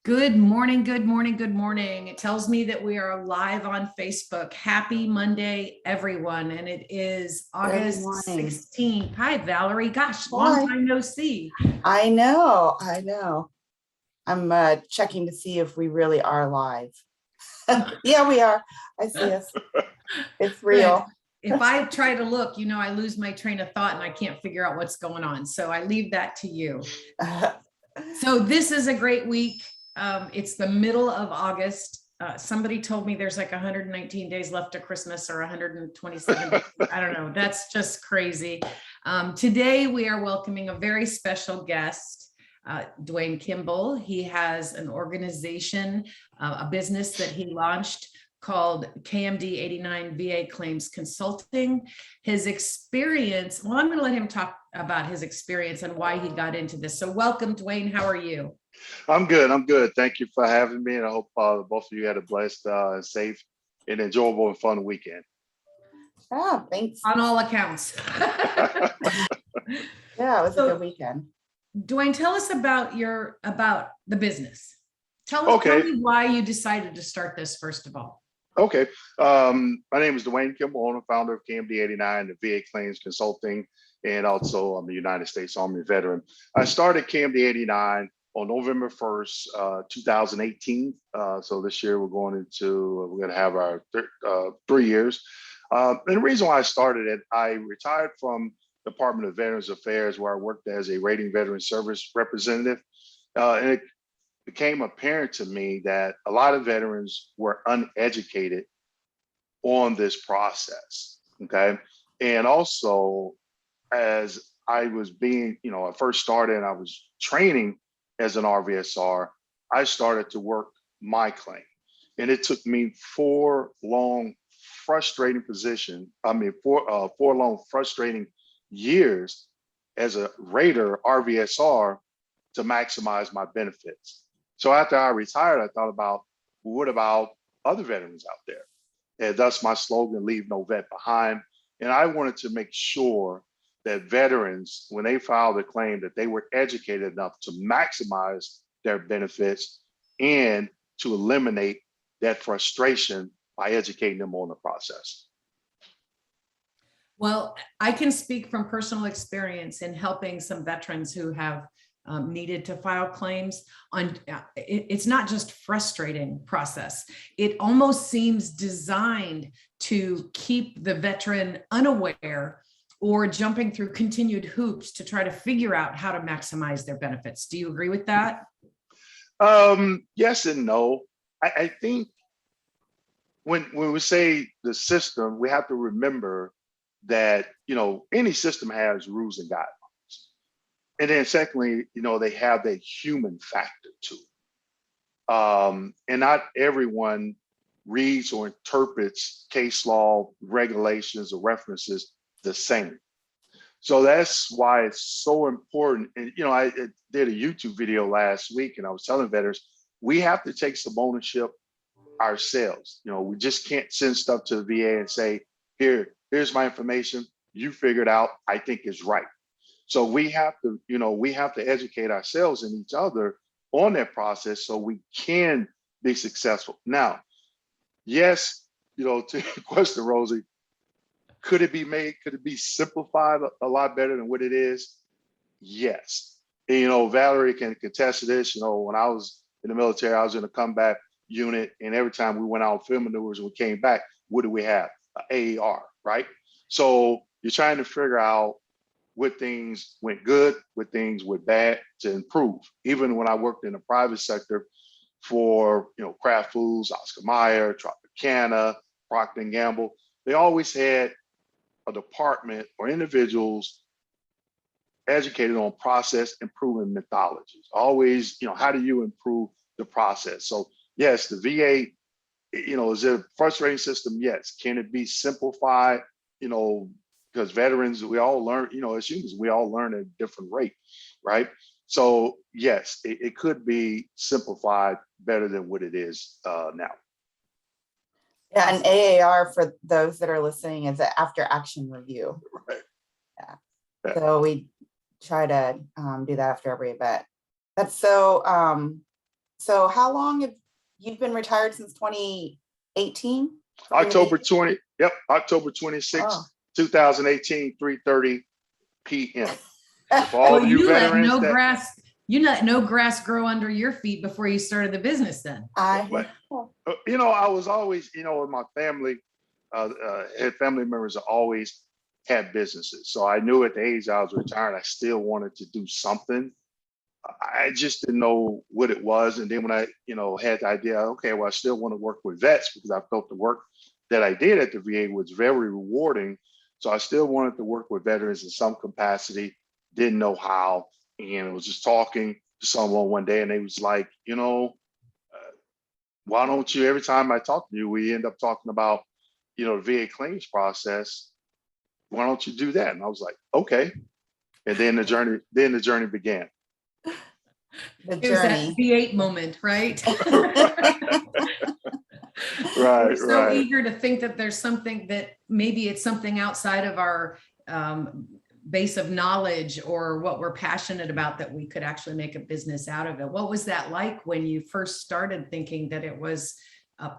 Good morning, good morning, good morning. It tells me that we are live on Facebook. Happy Monday, everyone. And it is Good August morning. 16th. Hi, Valerie. Gosh, Hi. long time no see. I know. I'm checking to see if we really are live. Yeah, we are. I see us. It's real. If I try to look, I lose my train of thought and I can't figure out what's going on. So I leave that to you. So this is a great week. It's the middle of August. Somebody told me there's like 119 days left to Christmas or 127 days. I don't know. That's just crazy. Today we are welcoming a very special guest, DeWayne Kimble. He has an organization, a business that he launched called KMD89 VA Claims Consulting. His experience, well, I'm going to let him talk about his experience and why he got into this. So welcome, DeWayne. How are you? I'm good. Thank you for having me. And I hope both of you had a blessed, safe, and enjoyable and fun weekend. Oh, thanks. On all accounts. Yeah, it was a good weekend. DeWayne, tell us about the business. Tell me why you decided to start this, first of all. Okay. My name is DeWayne Kimble, owner founder of KMD89, the VA Claims Consulting, and also I'm a United States Army veteran. I started KMD89 on November 1st, 2018. So this year we're going to have our 3 years. And the reason why I started it, I retired from Department of Veterans Affairs, where I worked as a rating veteran service representative. And it became apparent to me that a lot of veterans were uneducated on this process. Okay. And also, as I was I first started and I was training as an RVSR, I started to work my claim. And it took me four long, frustrating years as a rater RVSR to maximize my benefits. So after I retired, I thought about, well, what about other veterans out there? And thus my slogan, leave no vet behind. And I wanted to make sure that veterans, when they filed a claim, that they were educated enough to maximize their benefits and to eliminate that frustration by educating them on the process. Well, I can speak from personal experience in helping some veterans who have needed to file claims on. It's not just frustrating process. It almost seems designed to keep the veteran unaware or jumping through continued hoops to try to figure out how to maximize their benefits. Do you agree with that? Yes and no. I think when we say the system, we have to remember that, any system has rules and guidelines. And then secondly, they have that human factor too. And not everyone reads or interprets case law, regulations, or references the same. So that's why it's so important. And, I did a YouTube video last week and I was telling veterans, we have to take some ownership ourselves. We just can't send stuff to the VA and say, here's my information. You figure it out. I think it's right. So we have to educate ourselves and each other on that process so we can be successful. Now, yes, to your question, Rosie, could it be simplified a lot better than what it is? Yes. And, Valerie can contest to this. When I was in the military, I was in a combat unit, and every time we went out on field maneuvers and we came back, what do we have? An AAR, right? So you're trying to figure out what things went good, what things went bad to improve. Even when I worked in the private sector for, Kraft Foods, Oscar Mayer, Tropicana, Procter & Gamble, they always had a department or individuals educated on process improvement methodologies. Always, how do you improve the process? So yes, the VA, is it a frustrating system? Yes. Can it be simplified? Because veterans, we all learn, as humans, we all learn at a different rate, right? So yes, it could be simplified better than what it is now. Yeah, an AAR, for those that are listening, is an after action review. Right. Yeah. So we try to do that after every event. That's so So how long have you been retired since 2018? October 20, yep, October 26, Oh. 2018, 3:30 p.m. For all Well, of you you let veterans no that, grass, you let no grass grow under your feet before you started the business then. I you know, I was always, you know, in my family, had family members that always had businesses. So I knew at the age I was retired, I still wanted to do something. I just didn't know what it was. And then when I, you know, had the idea, okay, well, I still want to work with vets because I felt the work that I did at the VA was very rewarding. So I still wanted to work with veterans in some capacity, didn't know how. And I was just talking to someone one day and they was like, you know, why don't you, every time I talk to you, we end up talking about, you know, the VA claims process. Why don't you do that? And I was like, okay. And then the journey began. the It was that journey. V8 moment, right? Right, We're so right. eager to think that there's something that maybe it's something outside of our base of knowledge or what we're passionate about that we could actually make a business out of it. What was that like when you first started thinking that it was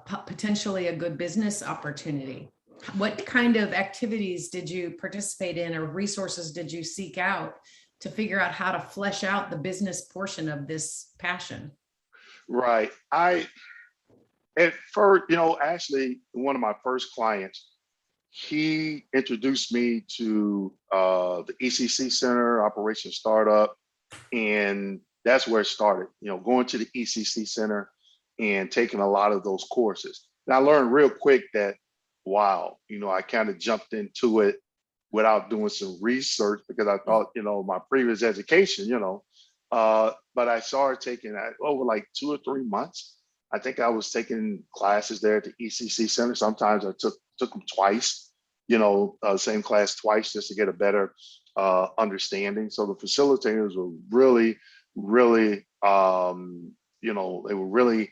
potentially a good business opportunity? What kind of activities did you participate in or resources did you seek out to figure out how to flesh out the business portion of this passion? Right. At first, you know, actually, one of my first clients, he introduced me to the ECC Center, Operation Startup, and that's where it started. You know, going to the ECC Center and taking a lot of those courses. And I learned real quick that, wow, you know, I kind of jumped into it without doing some research because I thought, you know, my previous education, you know, but I started taking that over like 2 or 3 months. I think I was taking classes there at the ECC Center. Sometimes I took them twice, you know, same class twice just to get a better understanding. So the facilitators were really, really, you know, they were really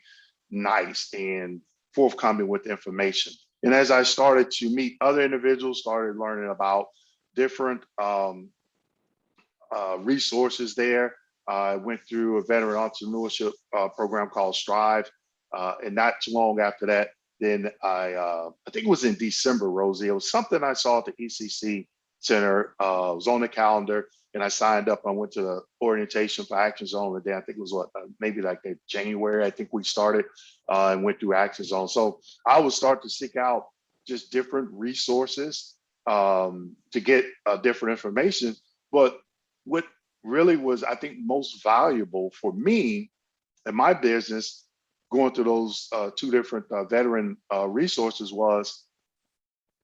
nice and forthcoming with information. And as I started to meet other individuals, started learning about different resources there. I went through a veteran entrepreneurship program called Strive. And not too long after that, then I think it was in December, Rosie, it was something I saw at the ECC Center. It was on the calendar and I signed up. I went to the orientation for Action Zone the day. I think it was maybe like January, I think we started and went through Action Zone. So I would start to seek out just different resources to get different information. But what really was, I think, most valuable for me in my business, going through those 2 different veteran resources was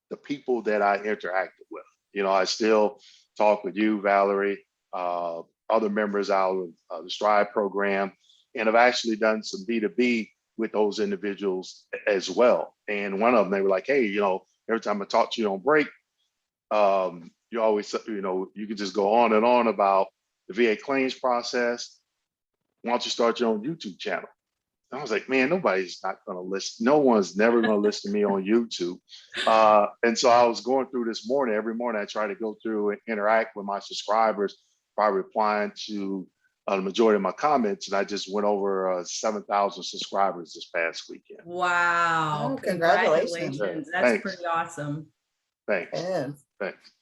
the people that I interacted with. You know, I still talk with you, Valerie, other members out of the Strive program, and I've actually done some B2B with those individuals as well. And one of them, they were like, hey, you know, every time I talk to you on break, you always, you know, you can just go on and on about the VA claims process. Why don't you start your own YouTube channel? I was like, man, nobody's not going to listen. No one's never going to listen to me on YouTube. And so I was going through this morning. Every morning I try to go through and interact with my subscribers by replying to the majority of my comments. And I just went over 7,000 subscribers this past weekend. Wow. Oh, congratulations. That's Thanks. pretty awesome. Thanks. Yeah. Thanks.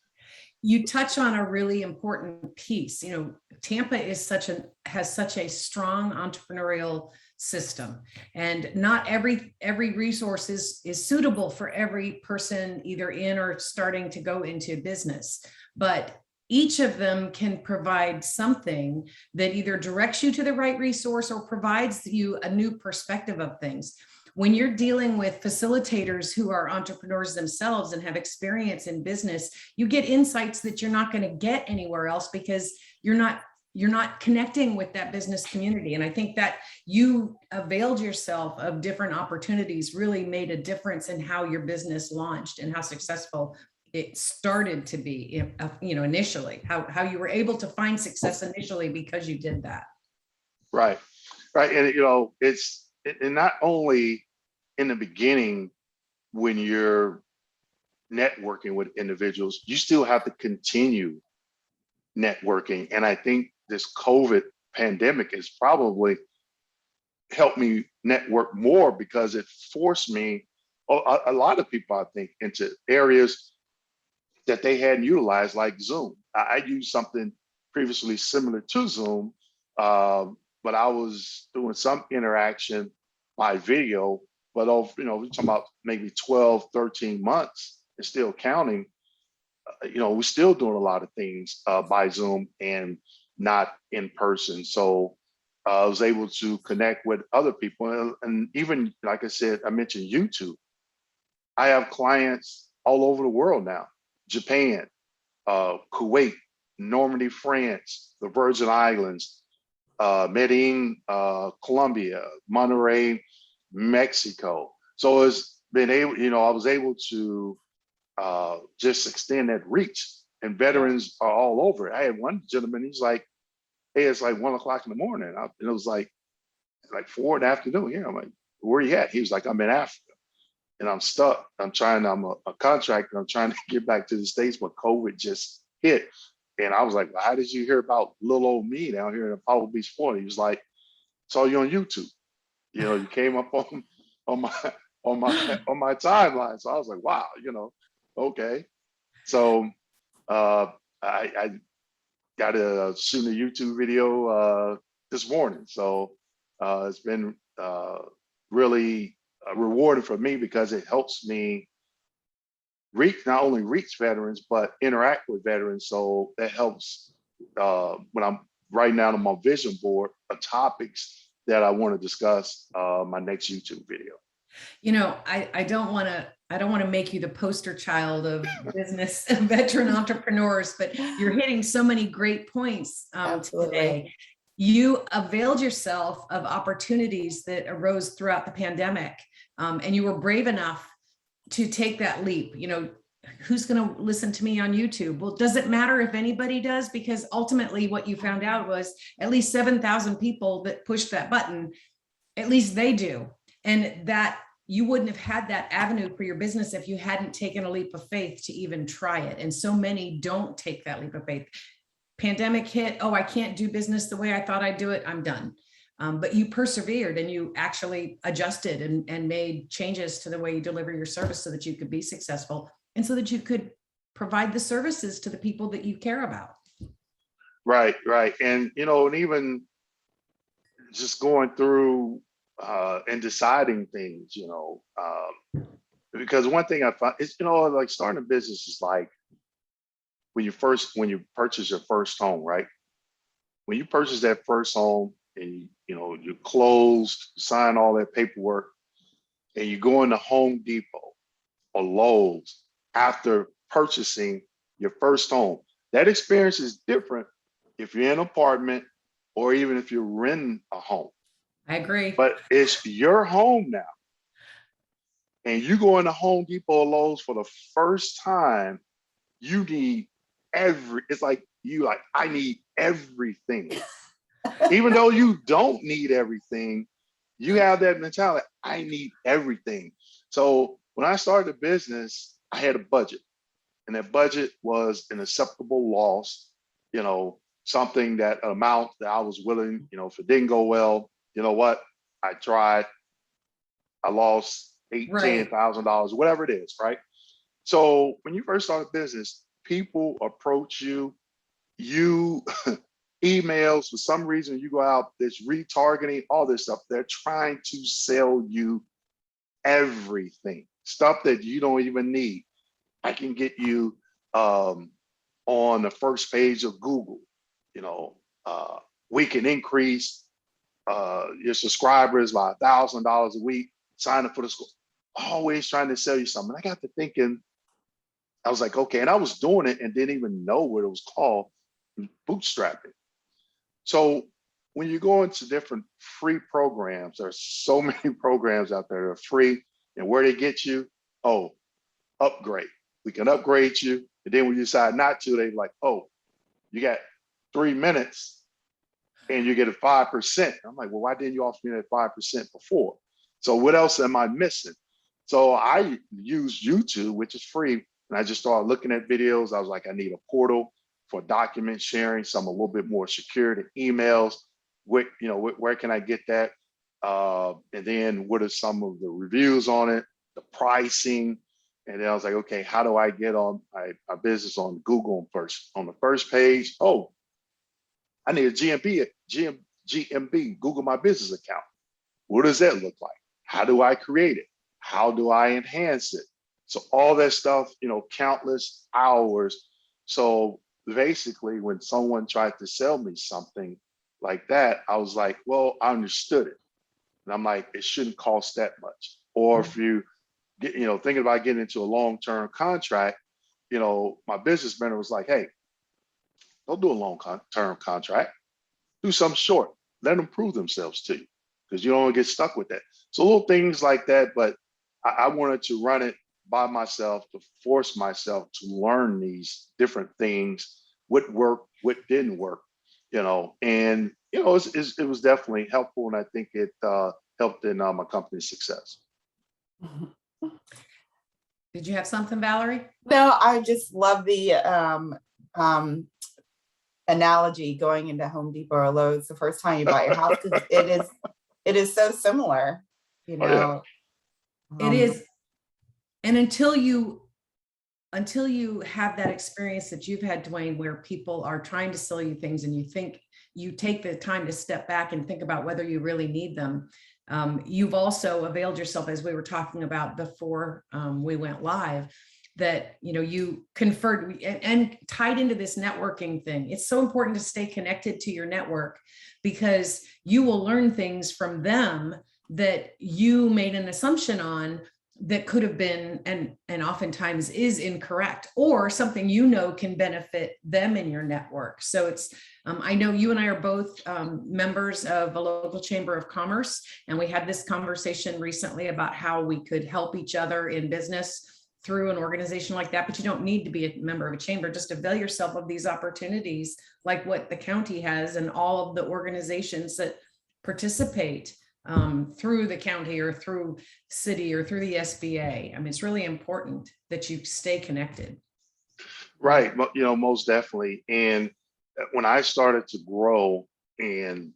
You touch on a really important piece. You know, Tampa has such a strong entrepreneurial system, and not every resource is suitable for every person either in or starting to go into business, but each of them can provide something that either directs you to the right resource or provides you a new perspective of things. When you're dealing with facilitators who are entrepreneurs themselves and have experience in business, you get insights that you're not going to get anywhere else because you're not connecting with that business community. And I think that you availed yourself of different opportunities really made a difference in how your business launched and how successful it started to be, you know, initially, how you were able to find success initially because you did that. Right. Right. And, you know, it's not only in the beginning when you're networking with individuals, you still have to continue networking. And I think this COVID pandemic is probably helped me network more because it forced me, a lot of people, I think, into areas that they hadn't utilized, like Zoom. I used something previously similar to Zoom, but I was doing some interaction by video, but we're talking about maybe 12, 13 months and still counting. We're still doing a lot of things by Zoom and not in person. So I was able to connect with other people. And even, like I said, I mentioned YouTube. I have clients all over the world now: Japan, Kuwait, Normandy, France, the Virgin Islands, Medellin, Colombia, Monterrey, Mexico. So it's been able, I was able to just extend that reach. And veterans are all over it. I had one gentleman, he's like, hey, it's like 1 o'clock in the morning. And it was like 4 in the afternoon. Yeah, I'm like, where you at? He was like, I'm in Africa and I'm stuck. I'm a contractor. I'm trying to get back to the States, but COVID just hit. And I was like, well, how did you hear about little old me down here in Apollo Beach, Florida? He was like, saw you on YouTube. You came up on my timeline. So I was like, wow, okay. So I got to shoot a YouTube video this morning. So it's been really rewarding for me because it helps me not only reach veterans, but interact with veterans. So that helps when I'm writing down on my vision board of topics that I want to discuss my next YouTube video. I don't want to make you the poster child of business veteran entrepreneurs, but you're hitting so many great points today. You availed yourself of opportunities that arose throughout the pandemic, and you were brave enough to take that leap. Who's going to listen to me on YouTube? Well, does it matter if anybody does? Because ultimately what you found out was at least 7,000 people that pushed that button, at least they do. And that you wouldn't have had that avenue for your business if you hadn't taken a leap of faith to even try it. And so many don't take that leap of faith. Pandemic hit. Oh, I can't do business the way I thought I'd do it. I'm done. But you persevered and you actually adjusted and made changes to the way you deliver your service so that you could be successful and so that you could provide the services to the people that you care about. Right. And, and even just going through and deciding things, because one thing I find is, like starting a business is like when you purchase your first home, right? When you purchase that first home and you closed, sign all that paperwork, and you go into Home Depot or Lowe's after purchasing your first home, that experience is different if you're in an apartment or even if you're renting a home. I agree. But it's your home now. And you go into Home Depot or Lowe's for the first time, you need it's like I need everything. Even though you don't need everything, you have that mentality, I need everything. So when I started a business, I had a budget. And that budget was an acceptable loss, something that amount that I was willing, if it didn't go well, you know what? I tried. I lost $10,000, whatever it is, right? So when you first start a business, people approach you, emails, for some reason you go out, there's retargeting, all this stuff. They're trying to sell you everything, stuff that you don't even need. I can get you on the first page of Google, we can increase your subscribers by $1,000 a week, sign up for the school, always trying to sell you something. I got to thinking, I was like, okay, and I was doing it and didn't even know what it was called, bootstrapping. So when you go into different free programs, there's so many programs out there that are free, and where they get you, upgrade. We can upgrade you. And then when you decide not to, they're like, you got 3 minutes and you get a 5%. I'm like, well, why didn't you offer me that 5% before? So what else am I missing? So I use YouTube, which is free. And I just started looking at videos. I was like, I need a portal for document sharing, some a little bit more secure than emails. Where can I get that? And then what are some of the reviews on it, the pricing. And then I was like, okay, how do I get on my business on Google first? On the first page, oh, I need a GMB, Google My Business account. What does that look like? How do I create it? How do I enhance it? So all that stuff, countless hours. So basically, when someone tried to sell me something like that, I was like, well, I understood it. And I'm like, it shouldn't cost that much. Or if you get, thinking about getting into a long-term contract, my business mentor was like, hey, don't do a long-term contract. Do something short. Let them prove themselves to you, because you don't want to get stuck with that. So little things like that, but I wanted to run it by myself, to force myself to learn these different things, what worked, what didn't work, and it was definitely helpful, and I think it helped in my company's success. Did you have something, Valerie? No, I just love the analogy going into Home Depot or Lowe's the first time you buy your house, because it is so similar, Oh, yeah. It is. And until you have that experience that you've had, DeWayne, where people are trying to sell you things and you take the time to step back and think about whether you really need them. You've also availed yourself, as we were talking about before we went live, that you conferred and tied into this networking thing. It's so important to stay connected to your network, because you will learn things from them that you made an assumption on that could have been and oftentimes is incorrect, or something can benefit them in your network. So it's I know you and I are both members of a local chamber of commerce, and we had this conversation recently about how we could help each other in business through an organization like that. But you don't need to be a member of a chamber. Just avail yourself of these opportunities like what the county has, and all of the organizations that participate through the county or through city or through the SBA. I mean, it's really important that you stay connected. Right. Most definitely. And when I started to grow, and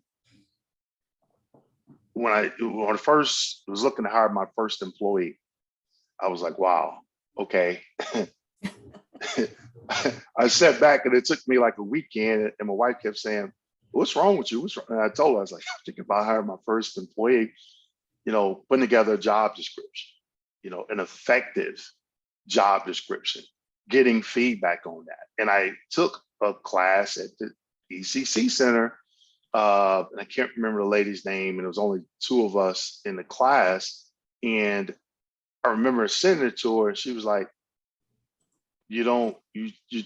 when I first was looking to hire my first employee, I was like, wow, okay. I sat back, and it took me like a weekend, and my wife kept saying, what's wrong with you? What's wrong? And I told her, I was like, I'm thinking about hiring my first employee, putting together a job description, an effective job description, getting feedback on that. And I took a class at the ECC Center, and I can't remember the lady's name, and it was only two of us in the class. And I remember sending it to her, and she was like, you're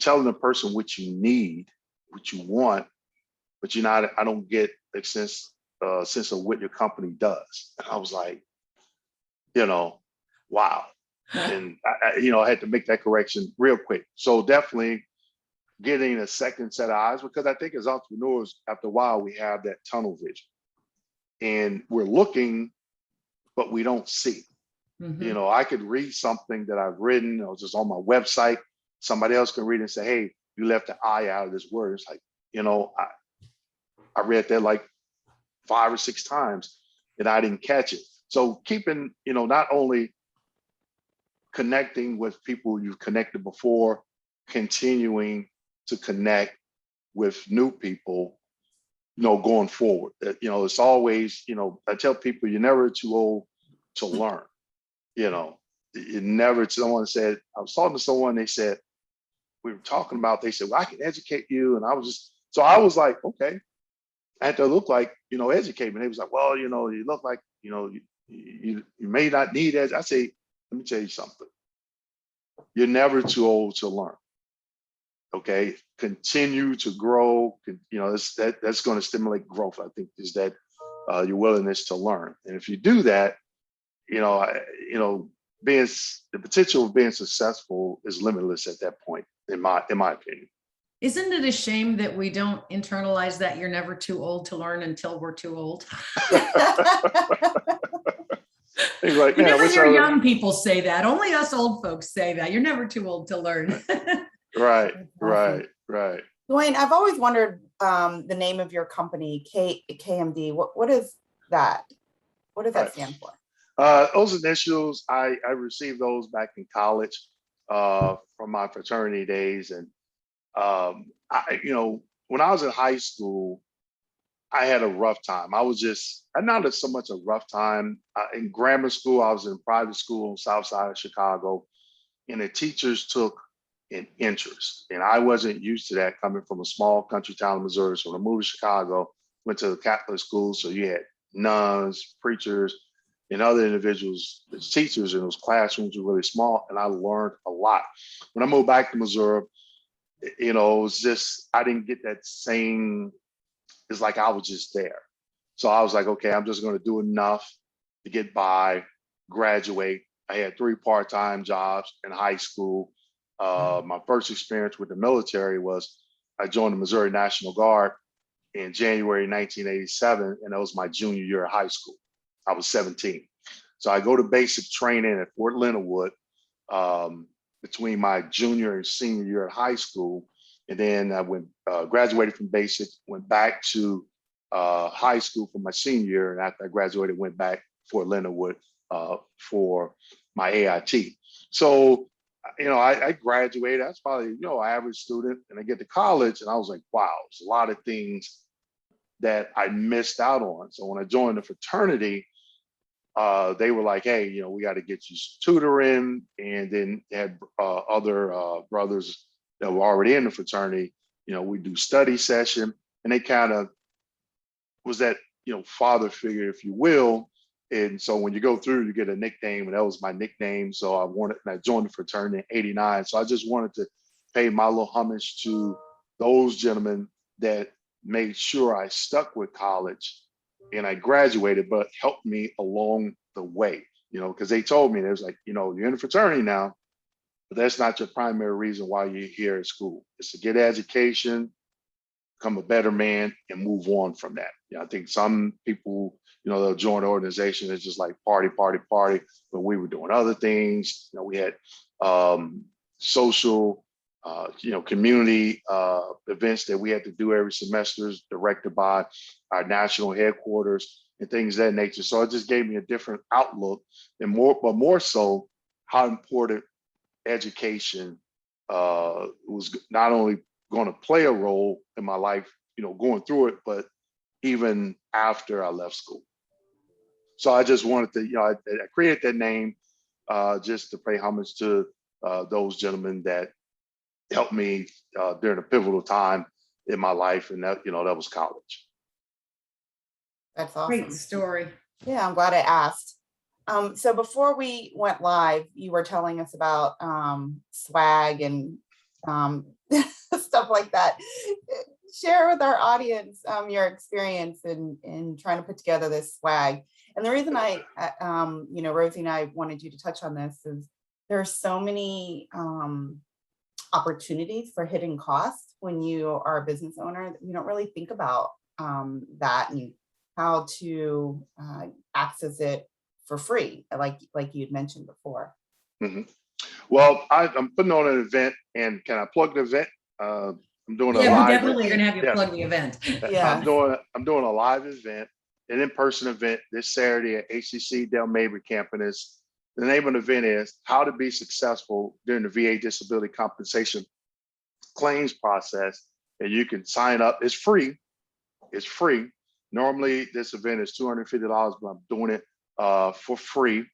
telling the person what you need, what you want, but I don't get a sense of what your company does. And I was like, wow. And I had to make that correction real quick. So definitely getting a second set of eyes, because I think as entrepreneurs, after a while, we have that tunnel vision, and we're looking, but we don't see. Mm-hmm. I could read something that I've written, or just on my website. Somebody else can read it and say, hey, you left the I out of this word. It's like, I read that like 5 or 6 times, and I didn't catch it. So keeping, not only connecting with people you've connected before, continuing to connect with new people, going forward. It's always, I tell people, you're never too old to learn. You never. Someone said, I was talking to someone, they said, we were talking about, they said, well, I can educate you. And I was like, okay. I had to look like, educate me. They was like, well, you look like, you may not need it. I say, let me tell you something. You're never too old to learn. Okay. Continue to grow. That's going to stimulate growth. I think is that your willingness to learn. And if you do that, the potential of being successful is limitless at that point, in my opinion. Isn't it a shame that we don't internalize that you're never too old to learn until we're too old? Like, you never hear young people say that. Only us old folks say that. You're never too old to learn. Right. DeWayne, I've always wondered the name of your company, KMD. What is that? What does that stand for? Those initials, I received those back in college from my fraternity days. And, when I was in high school, I had a rough time. I was just, not so much a rough time. In grammar school, I was in private school on the south side of Chicago, and the teachers took an interest. And I wasn't used to that coming from a small country town in Missouri. So when I moved to Chicago, went to the Catholic school. So you had nuns, preachers, and other individuals as teachers in those classrooms were really small. And I learned a lot. When I moved back to Missouri, it was just, I didn't get that same, it's like I was just there. So I was like, okay, I'm just going to do enough to get by, graduate. I had 3 part-time jobs in high school. My first experience with the military was I joined the Missouri National Guard in January 1987, and that was my junior year of high school. I was 17. So I go to basic training at Fort Leonard Wood between my junior and senior year of high school. And then I graduated from basic, went back to high school for my senior year. And after I graduated, went back Fort Leonard Wood for my AIT. So, I graduated. I was probably, an average student. And I get to college and I was like, wow, there's a lot of things that I missed out on. So when I joined the fraternity, they were like, hey, we got to get you some tutoring. And then they had other brothers that were already in the fraternity. We do study session, and they kind of was that, father figure, if you will. And so when you go through, you get a nickname, and that was my nickname. So I joined the fraternity in '89. So I just wanted to pay my little homage to those gentlemen that made sure I stuck with college and I graduated, but helped me along the way, because they told me, it was like, you're in the fraternity now, but that's not your primary reason why you're here at school. It's to get education, become a better man, and move on from that. I think some people, they'll join the organization, it's just like party, party, party, but we were doing other things. We had social, community events that we had to do every semester, directed by our national headquarters and things of that nature. So it just gave me a different outlook, and more so how important education was not only going to play a role in my life, going through it, but even after I left school. So I just wanted to, I created that name just to pay homage to those gentlemen that helped me during a pivotal time in my life, and that that was college. That's awesome. Great story. Yeah, I'm glad I asked. So before we went live, you were telling us about swag and stuff like that. Share with our audience your experience in trying to put together this swag. And the reason Rosie and I wanted you to touch on this is there are so many opportunities for hidden costs when you are a business owner that you don't really think about that and how to access it for free, like you'd mentioned before. Mm-hmm. Well, I'm putting on an event, and can I plug the event? I'm doing a live. We're definitely going to have you plug the event. Yeah, I'm doing a live event, an in-person event this Saturday at HCC Del Mabry campus. The name of the event is How to Be Successful During the VA Disability Compensation Claims Process. And you can sign up. It's free. It's free. Normally, this event is $250, but I'm doing it for free.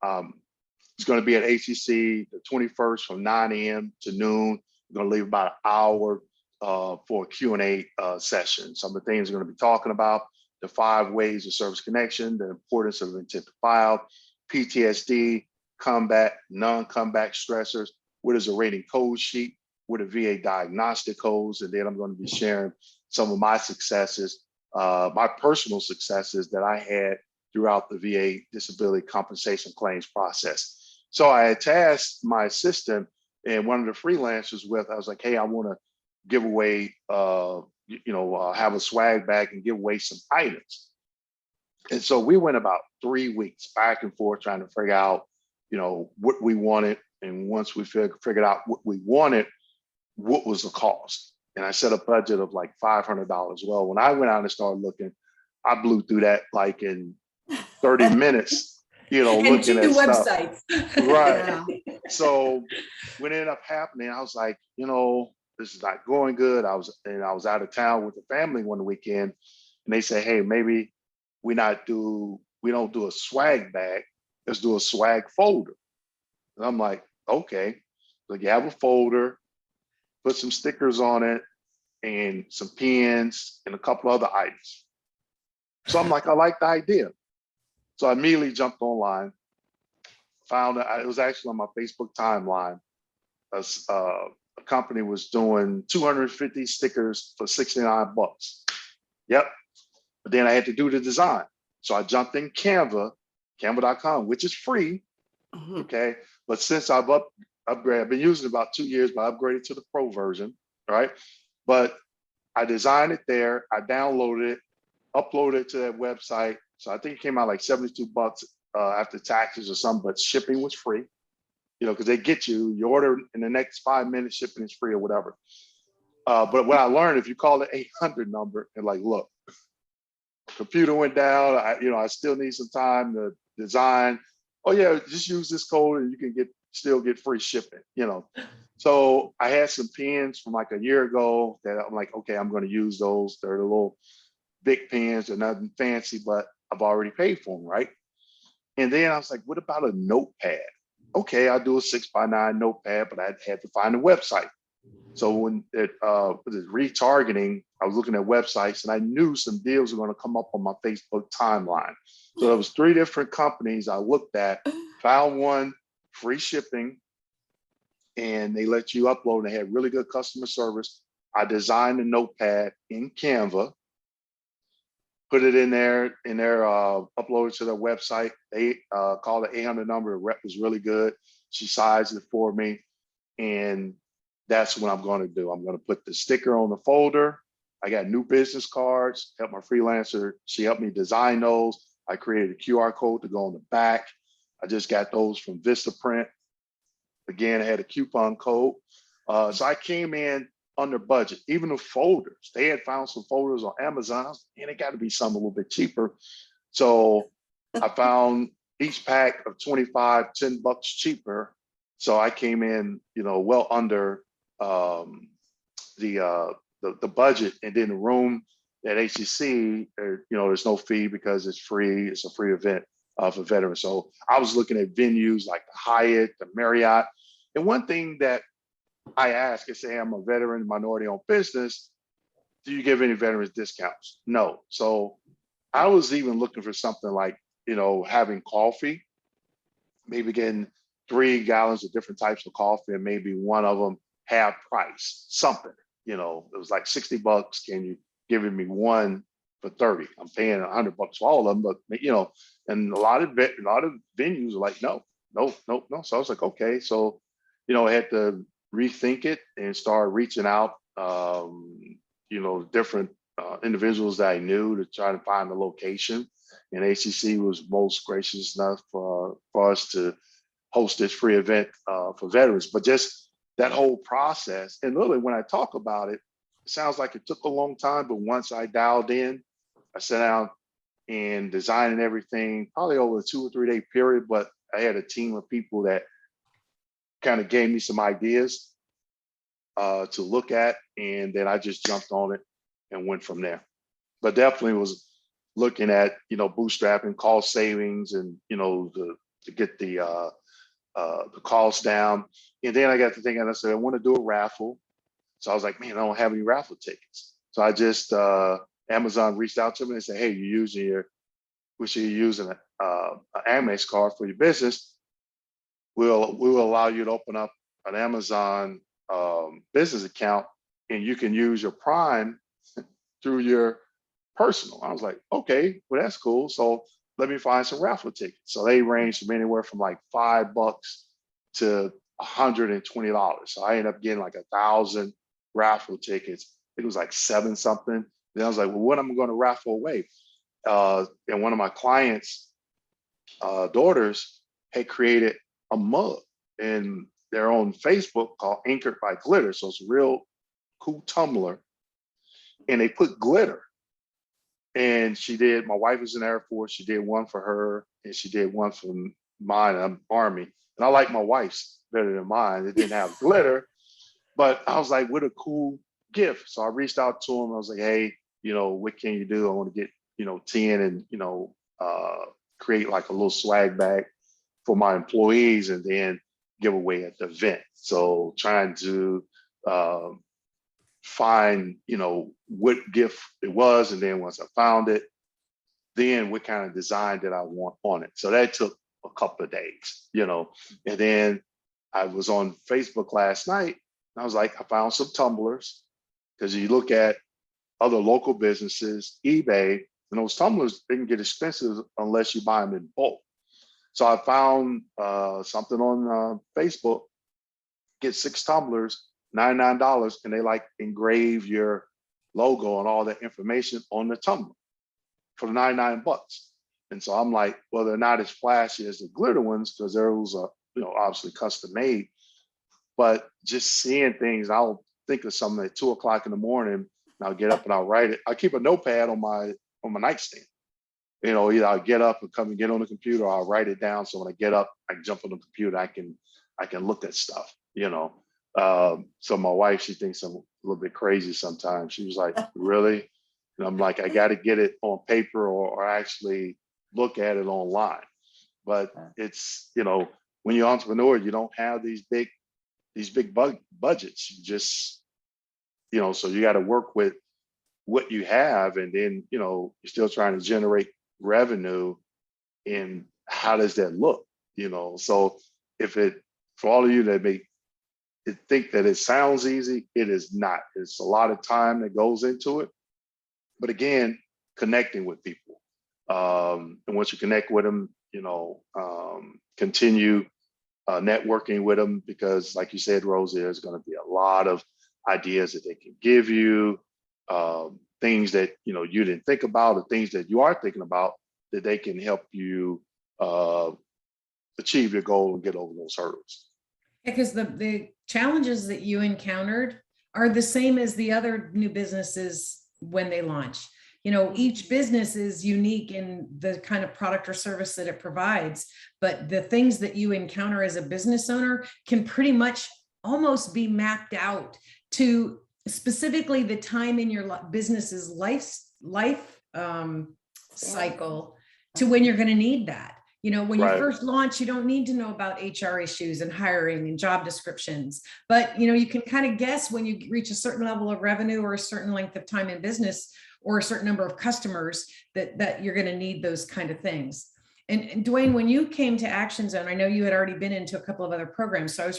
It's going to be at HCC the 21st from 9 a.m. to noon. We're going to leave about an hour for a Q&A session. Some of the things we're going to be talking about: the 5 ways of service connection, the importance of intent to file, PTSD, combat, non-combat stressors, what is a rating code sheet, what are VA diagnostic codes, and then I'm going to be sharing some of my successes, my personal successes that I had throughout the VA disability compensation claims process. So I had tasked my assistant and one of the freelancers with, I was like, hey, I want to give away, have a swag bag and give away some items. And so we went about 3 weeks back and forth trying to figure out, what we wanted. And once we figured out what we wanted, what was the cost? And I set a budget of like $500. Well, when I went out and started looking, I blew through that like in 30 minutes, And looking 2 at stuff. websites. Right. Yeah. So what ended up happening, I was like, this is not going good. I was out of town with the family one weekend, and they said, hey, maybe we don't do a swag bag, let's do a swag folder. And I'm like, okay. So you have a folder, put some stickers on it and some pens and a couple other items. So I'm like, I like the idea. So I immediately jumped online, found it was actually on my Facebook timeline. A company was doing 250 stickers for 69 bucks. Yep. But then I had to do the design. So I jumped in Kimble.com, which is free. Mhm. Okay. But since I've upgraded, I've been using it about 2 years, but I upgraded to the pro version. Right. But I designed it there. I downloaded it, uploaded it to that website. So I think it came out like 72 bucks after taxes or something, but shipping was free, because they get you order in the next 5 minutes, shipping is free or whatever. But what I learned, if you call the 800 number and like, look, computer went down, I still need some time to design. Oh yeah, just use this code and you can still get free shipping. So I had some pens from like a year ago that I'm like, okay, I'm going to use those. They're the little big pens, they're nothing fancy, but I've already paid for them, right? And then I was like, what about a notepad? Okay, I'll do a 6x9 notepad, but I had to find a website. So when it was retargeting, I was looking at websites and I knew some deals were going to come up on my Facebook timeline. So there was 3 different companies I looked at, found one, free shipping, and they let you upload. They had really good customer service. I designed a notepad in Canva, put it in there, uploaded to their website. They called the 800 number. The rep was really good. She sized it for me. And that's what I'm going to do. I'm going to put the sticker on the folder. I got new business cards, help my freelancer. She helped me design those. I created a QR code to go on the back. I just got those from Vistaprint. Again, I had a coupon code. So I came in under budget. Even the folders, they had found some folders on Amazon. And it got to be something a little bit cheaper. So I found each pack of 25, 10 bucks cheaper. So I came in, well under the budget. And then the room at HCC, there's no fee because it's free. It's a free event for veterans. So I was looking at venues like the Hyatt, the Marriott. And one thing that I ask is, say I'm a veteran, minority-owned business, do you give any veterans discounts? No. So I was even looking for something like, having coffee, maybe getting 3 gallons of different types of coffee and maybe one of them half price, something. It was like 60 bucks. Can you giving me one for 30? I'm paying 100 bucks for all of them, but and a lot of venues are like, no. So I was like, okay. So, I had to rethink it and start reaching out, different individuals that I knew to try to find the location. And ACC was most gracious enough for us to host this free event for veterans. But just that whole process, and literally when I talk about it, it sounds like it took a long time, but once I dialed in, I sat down and designed everything, probably over a 2 or 3 day period, but I had a team of people that kind of gave me some ideas to look at, and then I just jumped on it and went from there. But definitely was looking at, bootstrapping, cost savings, and to get the cost down. And then I got to thinking, and I said, I want to do a raffle. So I was like, man, I don't have any raffle tickets. So I just Amazon reached out to me and said, hey, you're using an Amex card for your business. We will allow you to open up an Amazon business account, and you can use your Prime through your personal. I was like, okay, well, that's cool. So let me find some raffle tickets. So they range from anywhere from like $5 to $120. So I ended up getting like 1,000 raffle tickets. It was like 7 something. Then I was like, well, what am I going to raffle away? And one of my clients' daughters had created a mug in their own Facebook called Anchored by Glitter. So it's a real cool tumbler. And they put glitter And she did, my wife was in the Air Force. She did one for her and she did one for mine. I'm Army. And I like my wife's better than mine. It didn't have glitter, but I was like, what a cool gift. So I reached out to him. I was like, hey, what can you do? I want to get, 10 and, create like a little swag bag for my employees and then give away at the event. So trying to find, what gift it was. And then once I found it, then what kind of design did I want on it? So that took a couple of days, and then I was on Facebook last night. And I was like, I found some tumblers because you look at other local businesses, eBay, and those tumblers, they can get expensive unless you buy them in bulk. So I found something on Facebook, get 6 tumblers, $99, and they like engrave your logo and all that information on the tumbler for $99. And so I'm like, well, they're not as flashy as the glitter ones because those are, obviously custom made. But just seeing things, I'll think of something at 2 o'clock in the morning, and I'll get up and I'll write it. I keep a notepad on my nightstand. Either I'll get up and come and get on the computer, or I'll write it down. So when I get up, I can jump on the computer, I can look at stuff, So my wife, she thinks I'm a little bit crazy sometimes. She was like, really? And I'm like, I got to get it on paper or actually look at it online. But it's, when you're an entrepreneur, you don't have these big budgets. You just, so you got to work with what you have, and then, you're still trying to generate revenue. And how does that look? So for all of you that may think that it sounds easy, it is not. It's a lot of time that goes into it. But again, connecting with people. And once you connect with them, continue networking with them, because like you said, Rosie, there's going to be a lot of ideas that they can give you, things that, you didn't think about, or things that you are thinking about that they can help you achieve your goal and get over those hurdles. Because the challenges that you encountered are the same as the other new businesses when they launch. Each business is unique in the kind of product or service that it provides, but the things that you encounter as a business owner can pretty much almost be mapped out to specifically the time in your business's life cycle to when you're going to need that. When you first launch, you don't need to know about HR issues and hiring and job descriptions, but you can kind of guess when you reach a certain level of revenue or a certain length of time in business or a certain number of customers that you're going to need those kind of things. And DeWayne, when you came to Action Zone, I know you had already been into a couple of other programs, so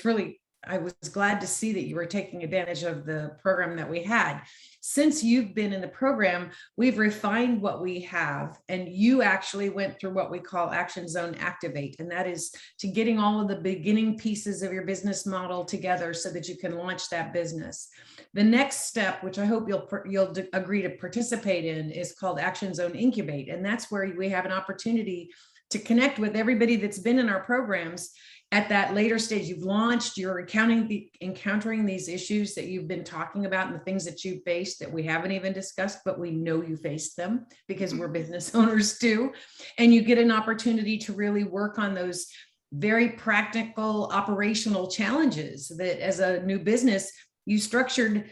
I was glad to see that you were taking advantage of the program that we had. Since you've been in the program, we've refined what we have, and you actually went through what we call Action Zone Activate, and that is to getting all of the beginning pieces of your business model together so that you can launch that business. The next step, which I hope you'll agree to participate in, is called Action Zone Incubate, and that's where we have an opportunity to connect with everybody that's been in our programs. At that later stage, you've launched, you're encountering these issues that you've been talking about and the things that you faced that we haven't even discussed, but we know you faced them because we're business owners too. And you get an opportunity to really work on those very practical operational challenges that as a new business, you structured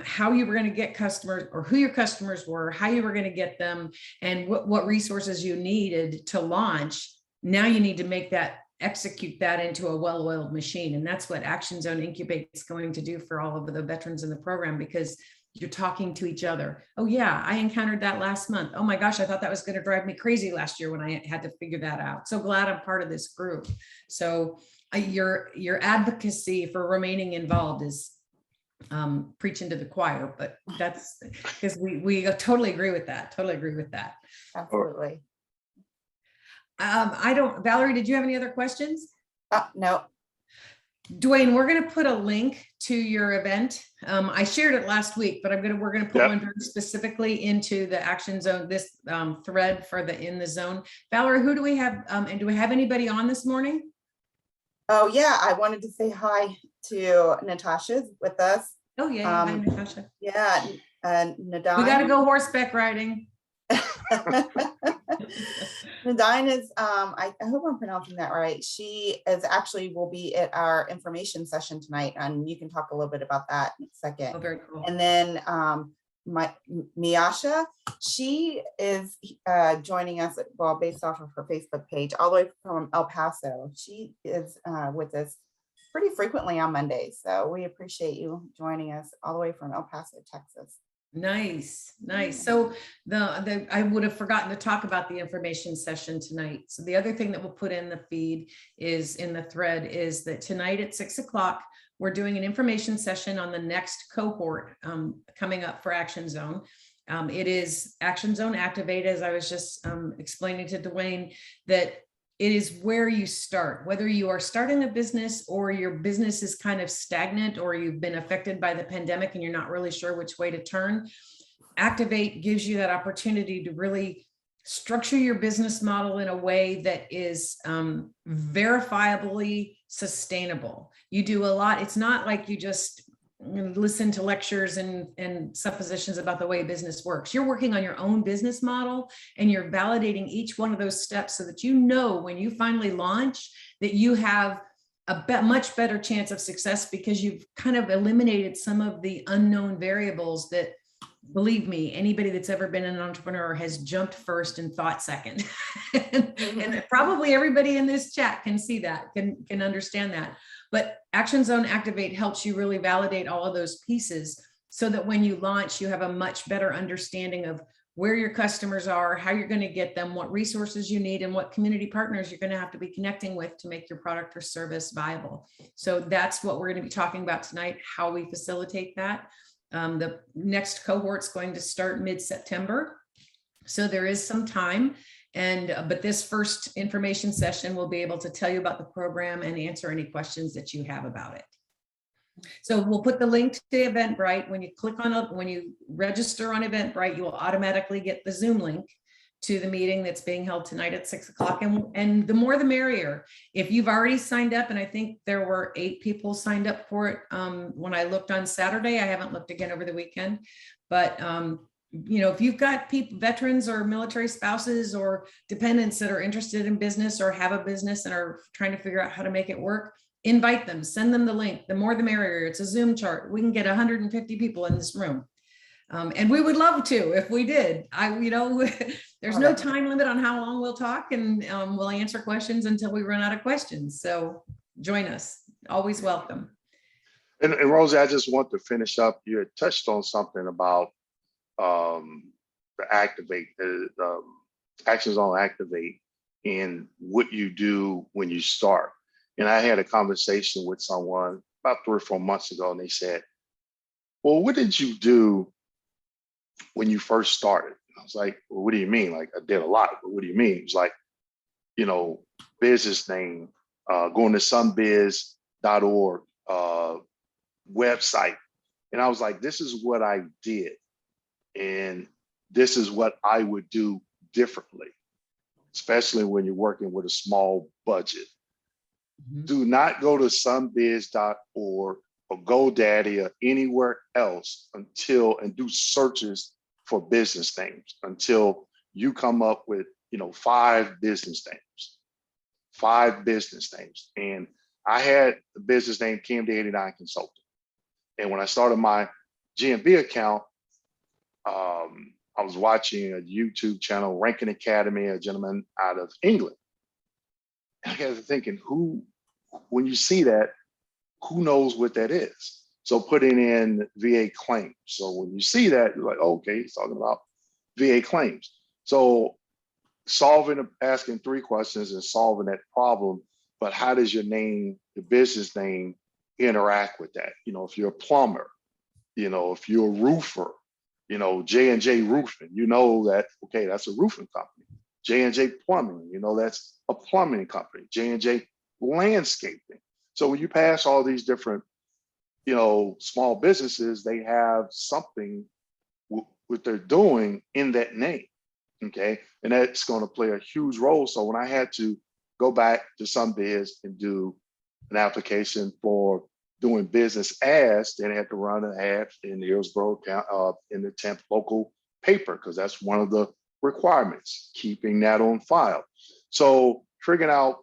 how you were going to get customers, or who your customers were, how you were going to get them, and what resources you needed to launch. Now you need to execute that into a well-oiled machine. And that's what Action Zone Incubate is going to do for all of the veterans in the program, because you're talking to each other. Oh yeah, I encountered that last month. Oh my gosh, I thought that was going to drive me crazy last year when I had to figure that out. So glad I'm part of this group. So your advocacy for remaining involved is preaching to the choir, but that's because we totally agree with that. Absolutely. Valerie, did you have any other questions? No. DeWayne, we're going to put a link to your event. I shared it last week, but we're going to put one very specifically into the Action Zone, this thread for in the zone. Valerie, who do we have? And do we have anybody on this morning? Oh yeah, I wanted to say hi to Natasha's with us. Oh yeah, hi Natasha. Yeah, and Nadine. We got to go horseback riding. Medina's, I hope I'm pronouncing that right. She is actually will be at our information session tonight, and you can talk a little bit about that in a second. Oh, very cool. And then Miasha, she is joining us, well, based off of her Facebook page, all the way from El Paso. She is with us pretty frequently on Mondays. So we appreciate you joining us all the way from El Paso, Texas. Nice, nice. So I would have forgotten to talk about the information session tonight. So the other thing that we'll put in the feed is in the thread is that tonight at 6 o'clock, we're doing an information session on the next cohort coming up for Action Zone. It is Action Zone Activate, as I was just explaining to DeWayne, that it is where you start, whether you are starting a business or your business is kind of stagnant or you've been affected by the pandemic and you're not really sure which way to turn. Activate gives you that opportunity to really structure your business model in a way that is verifiably sustainable. You do a lot. It's not like you just listen to lectures and suppositions about the way business works. You're working on your own business model and you're validating each one of those steps so that you know when you finally launch that you have a much better chance of success because you've kind of eliminated some of the unknown variables that, believe me, anybody that's ever been an entrepreneur has jumped first and thought second. and probably everybody in this chat can see that, can understand that. But Action Zone Activate helps you really validate all of those pieces so that when you launch, you have a much better understanding of where your customers are, how you're going to get them, what resources you need, and what community partners you're going to have to be connecting with to make your product or service viable. So that's what we're going to be talking about tonight, how we facilitate that. The next cohort's going to start mid-September. So there is some time. But this first information session will be able to tell you about the program and answer any questions that you have about it. So we'll put the link to Eventbrite. When you click on it, when you register on Eventbrite, you will automatically get the Zoom link to the meeting that's being held tonight at 6 o'clock. And the more the merrier. If you've already signed up, and I think there were 8 people signed up for it when I looked on Saturday, I haven't looked again over the weekend, but you know, if you've got people, veterans or military spouses or dependents that are interested in business or have a business and are trying to figure out how to make it work, invite them, send them the link. The more the merrier. It's a Zoom chart. We can get 150 people in this room. And we would love to if we did. There's no time limit on how long we'll talk, and we'll answer questions until we run out of questions. So join us. Always welcome. And Rosie, I just want to finish up. You had touched on something about the Activate, the Action Zone Activate, and what you do when you start. And I had a conversation with someone about 3 or 4 months ago, and they said, well, what did you do when you first started? I was like, well, what do you mean? Like, I did a lot, but what do you mean? It was like, business name, going to sunbiz.org website. And I was like, this is what I did. And this is what I would do differently, especially when you're working with a small budget. Mm-hmm. Do not go to sunbiz.org or GoDaddy or anywhere else and do searches for business names until you come up with 5 business names. 5 business names. And I had the business name KMD89 Consulting. And when I started my GMB account, I was watching a YouTube channel, Ranking Academy, a gentleman out of England. And I got to thinking, when you see that, who knows what that is? So putting in VA claims. So when you see that, you're like, okay, he's talking about VA claims. So asking 3 questions and solving that problem, but how does your name, the business name, interact with that? If you're a plumber, if you're a roofer, J&J Roofing, that, okay, that's a roofing company. J&J Plumbing, that's a plumbing company. J&J Landscaping. So when you pass all these different, small businesses, they have something what they're doing in that name, okay? And that's going to play a huge role. So when I had to go back to Sunbiz and do an application for doing business ads, then I had to run an ad in the Hillsborough, in the 10th local paper, because that's one of the requirements, keeping that on file. So figuring out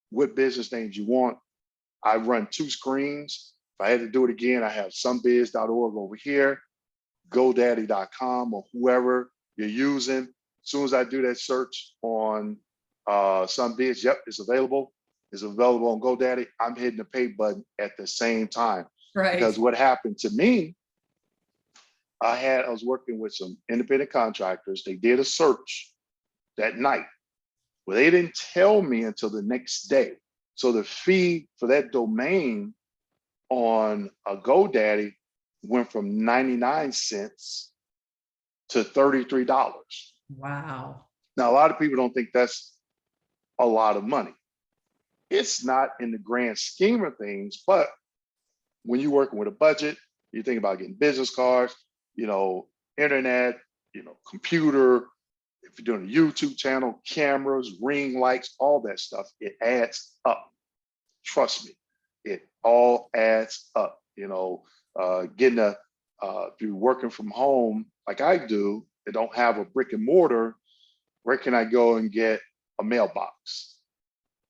what business names you want. I run 2 screens. If I had to do it again, I have somebiz.org over here, GoDaddy.com, or whoever you're using. As soon as I do that search on SomeBiz, yep, it's available. It's available on GoDaddy. I'm hitting the pay button at the same time. Right. Because what happened to me, I was working with some independent contractors. They did a search that night. Well, they didn't tell me until the next day. So the fee for that domain on a GoDaddy went from 99 cents to $33. Wow. Now, a lot of people don't think that's a lot of money. It's not in the grand scheme of things, but when you're working with a budget, you think about getting business cards, internet, computer, if you're doing a YouTube channel, cameras, ring lights, all that stuff, it adds up. Trust me, it all adds up. Getting if you're working from home like I do, and don't have a brick and mortar, where can I go and get a mailbox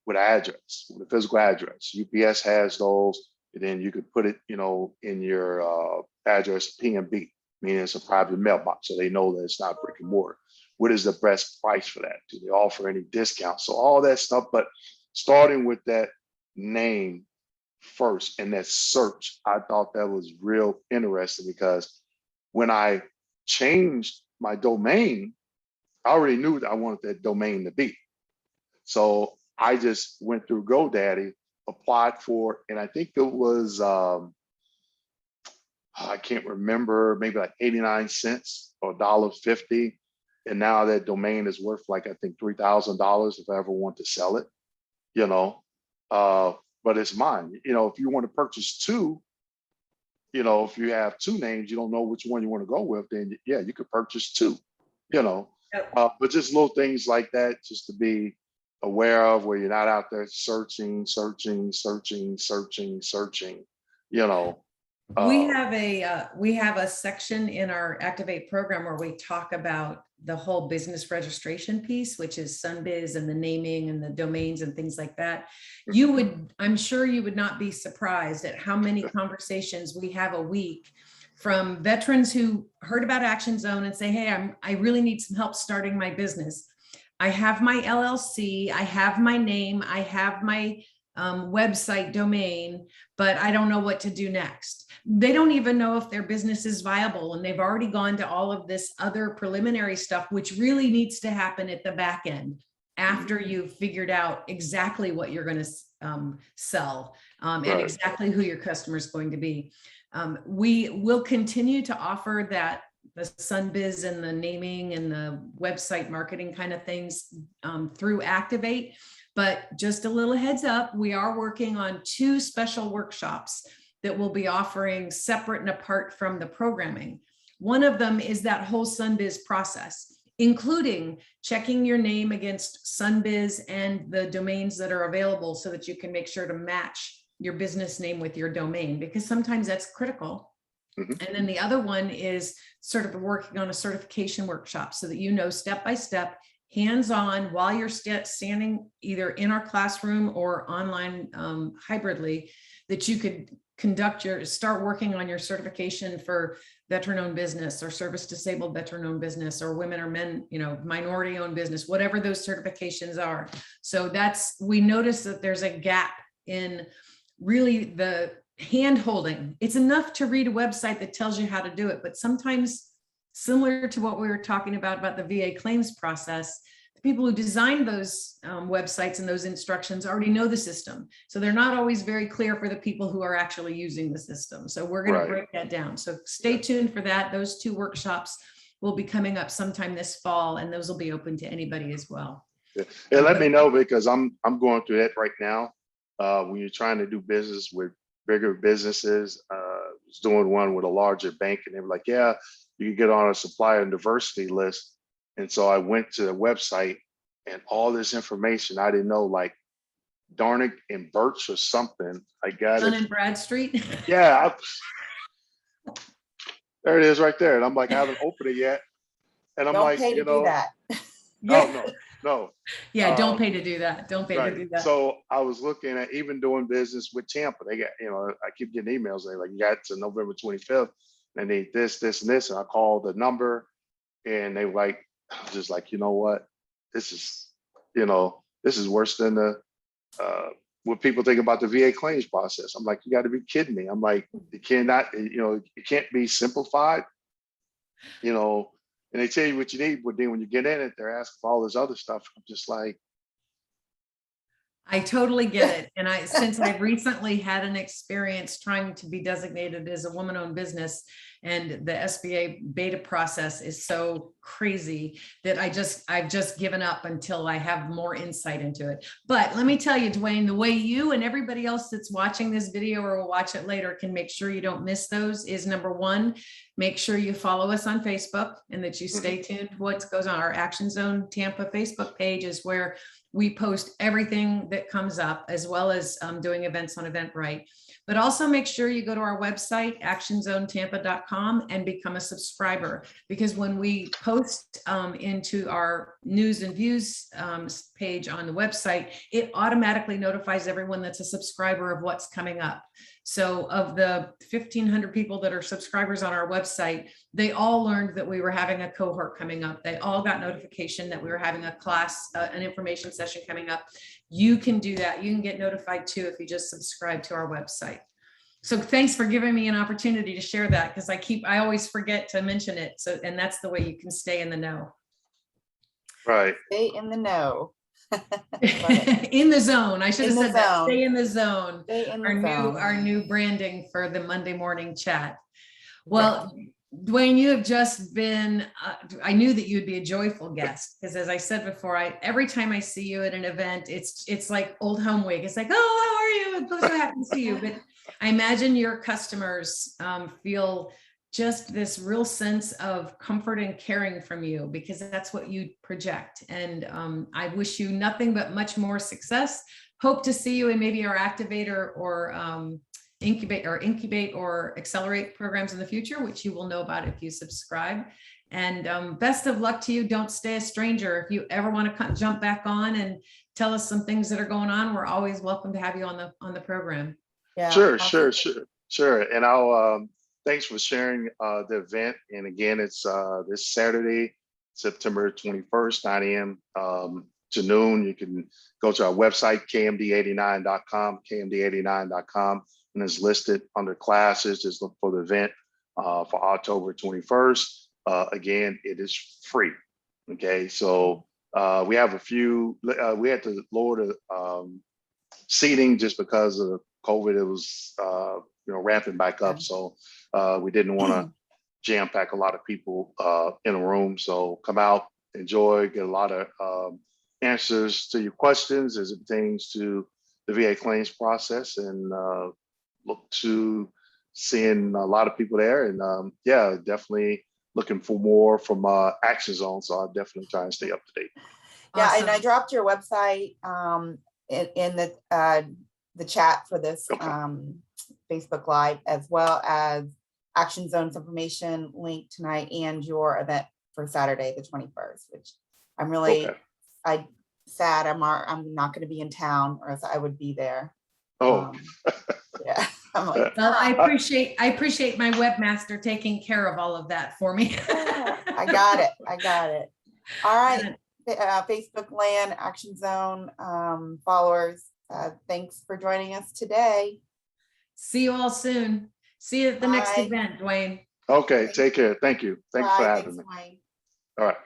with an address, with a physical address? UPS has those, and then you could put it, in your address PMB, meaning it's a private mailbox, so they know that it's not brick and mortar. What is the best price for that? Do they offer any discounts? So all that stuff, but starting with that name first and that search, I thought that was real interesting, because when I changed my domain, I already knew that I wanted that domain to be. So I just went through GoDaddy, applied for, and I think it was, I can't remember, maybe like 89 cents or $1.50. And now that domain is worth like, I think $3,000 if I ever want to sell it, but it's mine. If you want to purchase 2, if you have 2 names, you don't know which one you want to go with, then yeah, you could purchase 2, Yep. but just little things like that, just to be aware of, where you're not out there searching. We have a section in our Activate program where we talk about the whole business registration piece, which is SomeBiz and the naming and the domains and things like that. I'm sure you would not be surprised at how many conversations we have a week from veterans who heard about Action Zone and say, hey, I really need some help starting my business. I have my LLC, I have my name, I have my website domain, but I don't know what to do next. They don't even know if their business is viable, and they've already gone to all of this other preliminary stuff, which really needs to happen at the back end after you've figured out exactly what you're going to sell and exactly who your customer is going to be. We will continue to offer that, the SomeBiz and the naming and the website marketing kind of things through Activate. But just a little heads up, we are working on 2 special workshops that we'll be offering separate and apart from the programming. One of them is that whole SomeBiz process, including checking your name against SomeBiz and the domains that are available, so that you can make sure to match your business name with your domain, because sometimes that's critical. And then the other one is sort of working on a certification workshop, so that step by step, hands-on, while you're standing either in our classroom or online hybridly, that you could start working on your certification for veteran-owned business or service-disabled veteran-owned business, or women or men, minority-owned business, whatever those certifications are. So we notice that there's a gap in really the hand-holding. It's enough to read a website that tells you how to do it, but sometimes, similar to what we were talking about the VA claims process, the people who designed those websites and those instructions already know the system. So they're not always very clear for the people who are actually using the system. So we're going to break that down. So stay tuned for that. Those 2 workshops will be coming up sometime this fall, and those will be open to anybody as well. Yeah, let me know, because I'm going through that right now. When you're trying to do business with bigger businesses, I was doing one with a larger bank, and they were like, yeah, you can get on a supplier diversity list. And so I went to the website, and all this information I didn't know, like Darnick and Birch or something. I got Dun it. and Bradstreet. Yeah, there it is right there. And I'm like, I haven't opened it yet. And I'm Don't like, pay to do that. oh no, no. Yeah, don't pay to do that. Don't pay to do Right. that. So I was looking at even doing business with Tampa. They got, I keep getting emails. They like, you got to November 25th. They need this, this, and this. And I called the number and they were like, I was just like, you know what? This is, this is worse than what people think about the VA claims process. I'm like, you got to be kidding me. I'm like, it cannot, it can't be simplified, and they tell you what you need, but then when you get in it, they're asking for all this other stuff. I'm just like, I totally get it. And since I've recently had an experience trying to be designated as a woman-owned business, and the SBA beta process is so crazy that I've just given up until I have more insight into it. But let me tell you, DeWayne, the way you and everybody else that's watching this video or will watch it later can make sure you don't miss those is, number one, make sure you follow us on Facebook and that you stay tuned to what goes on. Our Action Zone Tampa Facebook page is where we post everything that comes up, as well as doing events on Eventbrite. But also make sure you go to our website, actionzonetampa.com, and become a subscriber, because when we post into our news and views page on the website, it automatically notifies everyone that's a subscriber of what's coming up. So of the 1,500 people that are subscribers on our website, they all learned that we were having a cohort coming up. They all got notification that we were having a class, an information session coming up. You can do that. You can get notified too if you just subscribe to our website. So thanks for giving me an opportunity to share that, because I always forget to mention it. So, and that's the way you can stay in the know. right. Stay in the know. In the zone. I should have said that. Stay in the zone. Stay in the zone. Our new branding for the Monday morning chat. Well, DeWayne, you have just been, I knew that you'd be a joyful guest, because as I said before, every time I see you at an event, it's like old home week. It's like, oh, how are you? I'm so happy to see you. But I imagine your customers feel just this real sense of comfort and caring from you, because that's what you project. And I wish you nothing but much more success. Hope to see you in maybe our activator or incubate or accelerate programs in the future, which you will know about if you subscribe. And best of luck to you. Don't stay a stranger. If you ever want to jump back on and tell us some things that are going on, we're always welcome to have you on the program. Yeah. Sure. And I'll thanks for sharing the event. And again, it's this Saturday, September 21st, 9 a.m. To noon. You can go to our website, KMD89.com, KMD89.com, and it's listed under classes. Just look for the event for October 21st. Again, it is free. Okay, so we have a few, we had to lower the seating just because of COVID. It was ramping back up. So we didn't want to jam pack a lot of people in a room. So come out, enjoy, get a lot of answers to your questions as it pertains to the VA claims process, and look to seeing a lot of people there. And yeah, definitely looking for more from Action Zone. So I'll definitely try and stay up to date. Yeah, Awesome. and I dropped your website in the chat for this Facebook Live, as well as Action Zone's information link tonight and your event for Saturday, the 21st, which I'm really sad I'm not going to be in town, or else I would be there. Oh, yeah. I'm like, well, I appreciate my webmaster taking care of all of that for me. I got it. All right. Facebook land, Action Zone followers, thanks for joining us today. See you all soon. See you at the next event, DeWayne. okay. Take care. Thank you. Thanks for having me. Wayne. All right.